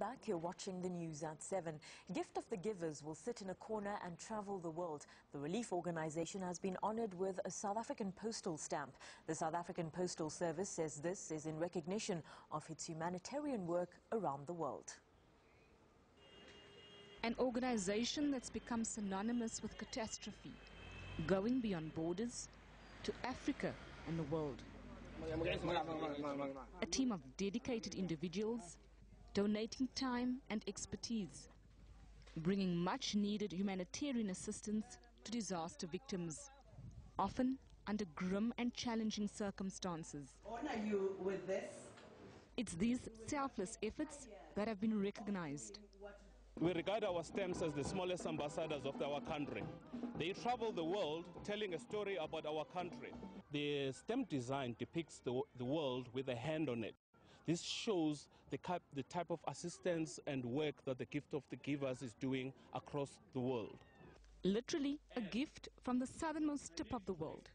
back. You're watching the news at 7. Gift of the Givers will sit in a corner and travel the world. The relief organization has been honored with a South African postal stamp. The South African Postal Service says this is in recognition of its humanitarian work around the world. An organization that's become synonymous with catastrophe, going beyond borders to Africa and the world. A team of dedicated individuals donating time and expertise, bringing much needed humanitarian assistance to disaster victims, often under grim and challenging circumstances. Honor you with this. It's these selfless efforts that have been recognized. We regard our stamps as the smallest ambassadors of our country. They travel the world telling a story about our country. The stamp design depicts the world with a hand on it. This shows the type of assistance and work that the Gift of the Givers is doing across the world. Literally a gift from the southernmost tip of the world.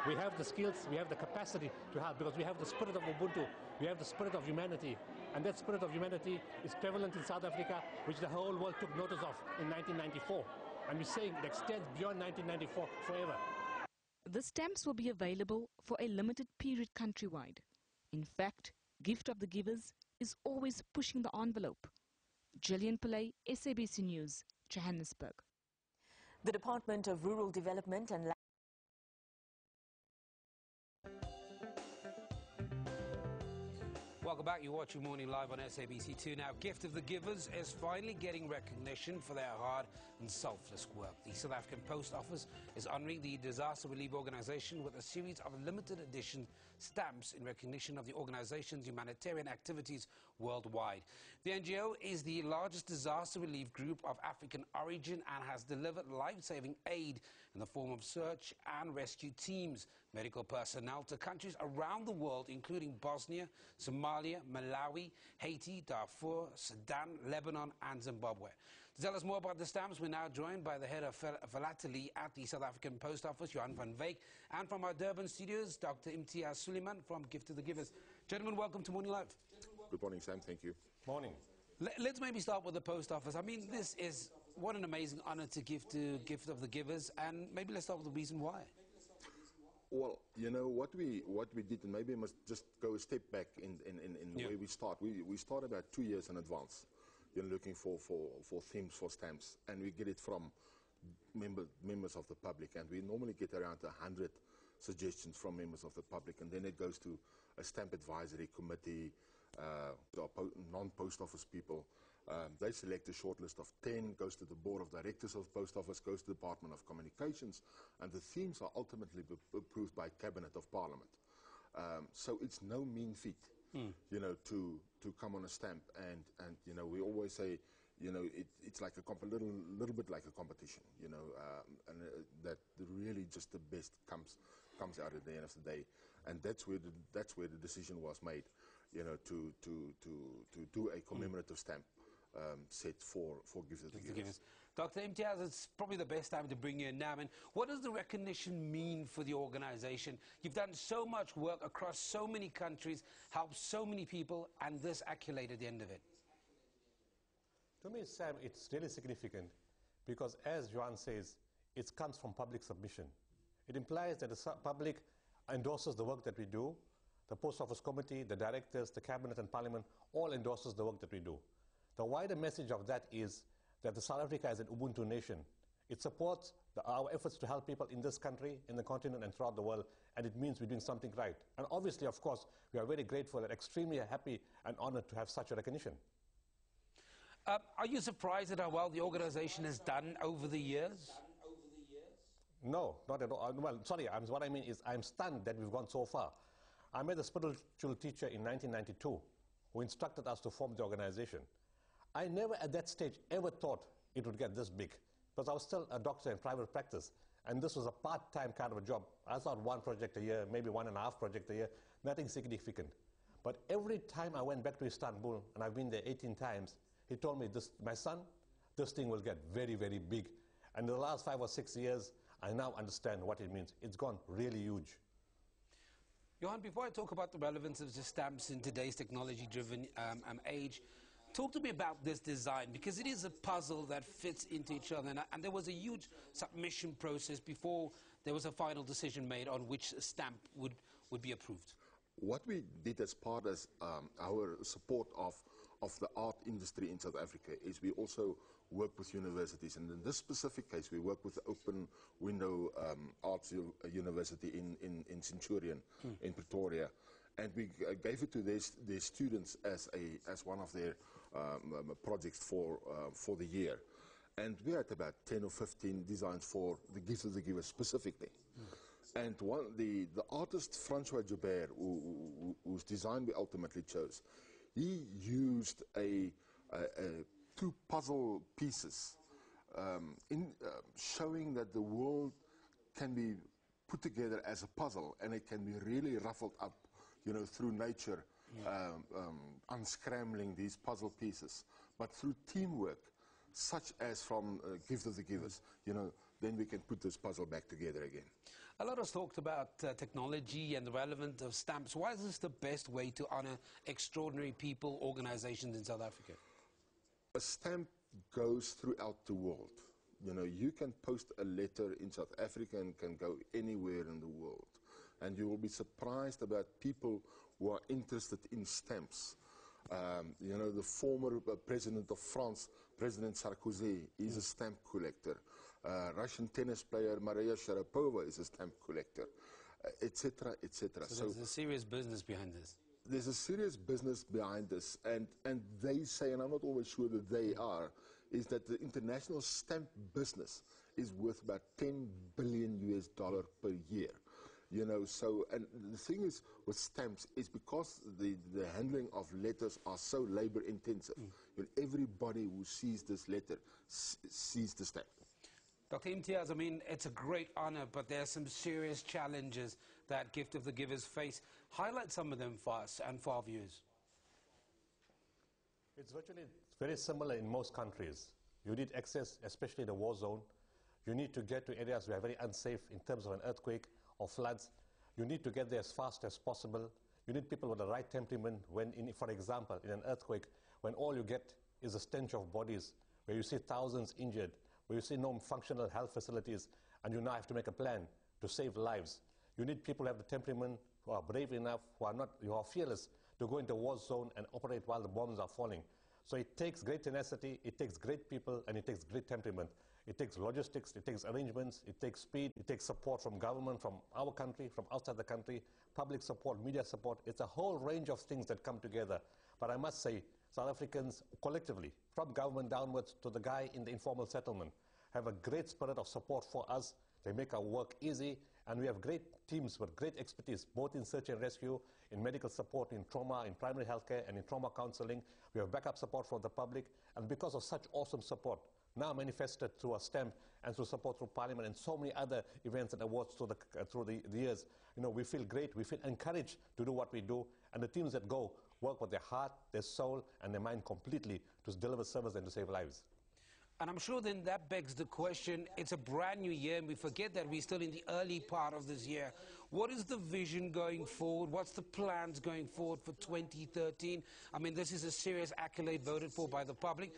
We have the skills, we have the capacity to help because we have the spirit of Ubuntu, we have the spirit of humanity. And that spirit of humanity is prevalent in South Africa, which the whole world took notice of in 1994. And we're saying it extends beyond 1994 forever. The stamps will be available for a limited period countrywide. In fact, Gift of the Givers is always pushing the envelope. Gillian Pillay, SABC News, Johannesburg. The Department of Rural Development and Welcome back. You're watching Morning Live on SABC2. Now, Gift of the Givers is finally getting recognition for their hard and selfless work. The South African Post Office is honouring the disaster relief organisation with a series of limited edition stamps in recognition of the organisation's humanitarian activities worldwide. The NGO is the largest disaster relief group of African origin and has delivered life-saving aid in the form of search and rescue teams, medical personnel to countries around the world, including Bosnia, Somalia, Malawi, Haiti, Darfur, Sudan, Lebanon and Zimbabwe. To tell us more about the stamps, we're now joined by the head of philately at the South African Post Office, Johan van Wyk, and from our Durban studios, Dr. Imtiaz Suleiman from Gift of the Givers. Gentlemen, welcome to Morning Live. Good morning, Sam. Thank you. Morning. Let's maybe start with the Post Office. I mean, this is what an amazing honour to give to Gift of the Givers, and maybe let's start with the reason why. Well, you know, what we did, and maybe I must just go a step back in the way we start. We start about 2 years in advance, you know, looking for themes for stamps, and we get it from members of the public, and we normally get around 100 suggestions from members of the public, and then it goes to a stamp advisory committee, non-post office people. They select a short list of 10, goes to the board of directors of the post office, goes to the Department of Communications, and the themes are ultimately approved by Cabinet of Parliament. So it's no mean feat, you know, to come on a stamp, and you know, we always say, you know, it's like a little bit like a competition, you know, and that really just the best comes out at the end of the day, and that's where the decision was made, you know, to do a commemorative stamp set for Gift of the Givers. Dr. Imtiaz, it's probably the best time to bring you in now. I mean, what does the recognition mean for the organisation? You've done so much work across so many countries, helped so many people, and this accolade at the end of it. To me, Sam, it's really significant because, as Johan says, it comes from public submission. It implies that the public endorses the work that we do. The Post Office Committee, the directors, the Cabinet and Parliament all endorses the work that we do. The wider message of that is that the South Africa is an Ubuntu nation. It supports our efforts to help people in this country, in the continent and throughout the world, and it means we're doing something right. And obviously, of course, we are very grateful and extremely happy and honored to have such a recognition. Are you surprised at how well the organisation has done over the years? No, not at all. Well, sorry, what I mean is I'm stunned that we've gone so far. I met a spiritual teacher in 1992 who instructed us to form the organisation. I never at that stage ever thought it would get this big, because I was still a doctor in private practice, and this was a part-time kind of a job. I thought 1 project a year, maybe 1.5 projects a year, nothing significant. But every time I went back to Istanbul, and I've been there 18 times, he told me, my son, this thing will get very, very big. And in the last 5 or 6 years, I now understand what it means. It's gone really huge. Johan, before I talk about the relevance of the stamps in today's technology-driven age, Talk to me about this design, because it is a puzzle that fits into each other, and there was a huge submission process before there was a final decision made on which stamp would be approved. What we did as part of our support of the art industry in South Africa is we also work with universities, and in this specific case we work with the Open Window Arts University in Centurion in Pretoria, and we gave it to their students as one of their projects for the year. And we had about 10 or 15 designs for the Gift of the Givers specifically. And the artist Francois Joubert, whose design we ultimately chose, he used two puzzle pieces showing that the world can be put together as a puzzle, and it can be really ruffled up, you know, through nature, unscrambling these puzzle pieces. But through teamwork, such as from Gift of the Givers, you know, then we can put this puzzle back together again. A lot has talked about technology and the relevance of stamps. Why is this the best way to honor extraordinary people, organizations in South Africa? A stamp goes throughout the world. You know, you can post a letter in South Africa and can go anywhere in the world. And you will be surprised about people who are interested in stamps. You know, the former president of France, President Sarkozy, is a stamp collector. Russian tennis player Maria Sharapova is a stamp collector, etc., etc. So there's a serious business behind this. There's a serious business behind this, and they say, and I'm not always sure that they are, is that the international stamp business is worth about $10 billion per year. You know, so, and the thing is with stamps is because the handling of letters are so labor intensive, you know, everybody who sees this letter sees the stamp. Dr. Imtiaz, I mean, it's a great honor, but there are some serious challenges that Gift of the Givers face. Highlight some of them for us and for our viewers. It's virtually very similar in most countries. You need access, especially in the war zone. You need to get to areas that are very unsafe in terms of an earthquake or floods. You need to get there as fast as possible. You need people with the right temperament when, for example, in an earthquake, when all you get is a stench of bodies, where you see thousands injured, where you see no functional health facilities, and you now have to make a plan to save lives. You need people who have the temperament, who are brave enough, who are fearless to go into a war zone and operate while the bombs are falling. So it takes great tenacity, it takes great people, and it takes great temperament. It takes logistics, it takes arrangements, it takes speed, it takes support from government, from our country, from outside the country, public support, media support. It's a whole range of things that come together. But I must say, South Africans collectively, from government downwards to the guy in the informal settlement, have a great spirit of support for us. They make our work easy, and we have great teams with great expertise, both in search and rescue, in medical support, in trauma, in primary healthcare, and in trauma counseling. We have backup support from the public, and because of such awesome support, now manifested through a stamp and through support through Parliament and so many other events and awards through the years, you know, we feel great, we feel encouraged to do what we do, and the teams that go work with their heart, their soul, and their mind completely to deliver service and to save lives. And I'm sure then that begs the question, it's a brand new year, and we forget that we're still in the early part of this year. What is the vision going forward? What's the plans going forward for 2013? I mean, this is a serious accolade voted for by the public.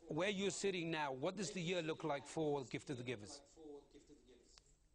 Where you're sitting now, what does the year look like for Gift of the Givers?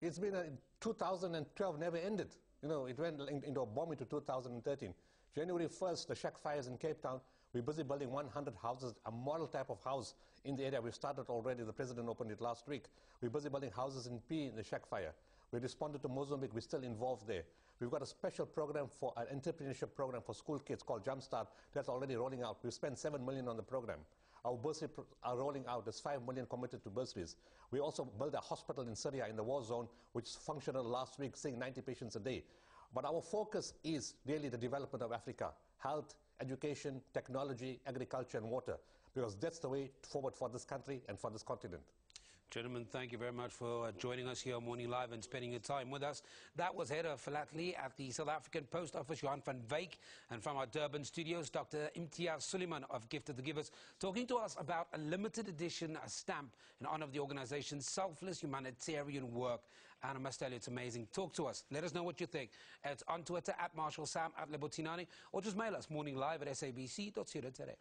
It's been 2012 never ended. You know, it went into a bomb into 2013. January 1st, the shack fires in Cape Town. We're busy building 100 houses, a model type of house in the area. We've started already. The president opened it last week. We're busy building houses in P in the shack fire. We responded to Mozambique. We're still involved there. We've got a special program for an entrepreneurship program for school kids called Jumpstart. That's already rolling out. We've spent $7 million on the program. Our bursaries are rolling out. There's $5 million committed to bursaries. We also built a hospital in Syria in the war zone, which is functional last week, seeing 90 patients a day. But our focus is really the development of Africa: health, education, technology, agriculture, and water, because that's the way forward for this country and for this continent. Gentlemen, thank you very much for joining us here on Morning Live and spending your time with us. That was Head of Philately at the South African Post Office, Johan van Wyk, and from our Durban studios, Dr. Imtiaz Suleiman of Gift of the Givers, talking to us about a limited edition stamp in honor of the organization's selfless humanitarian work. And I must tell you, it's amazing. Talk to us. Let us know what you think. It's on Twitter, @MarshallSam, @Lebotinani, or just mail us morninglive@sabc.co.za.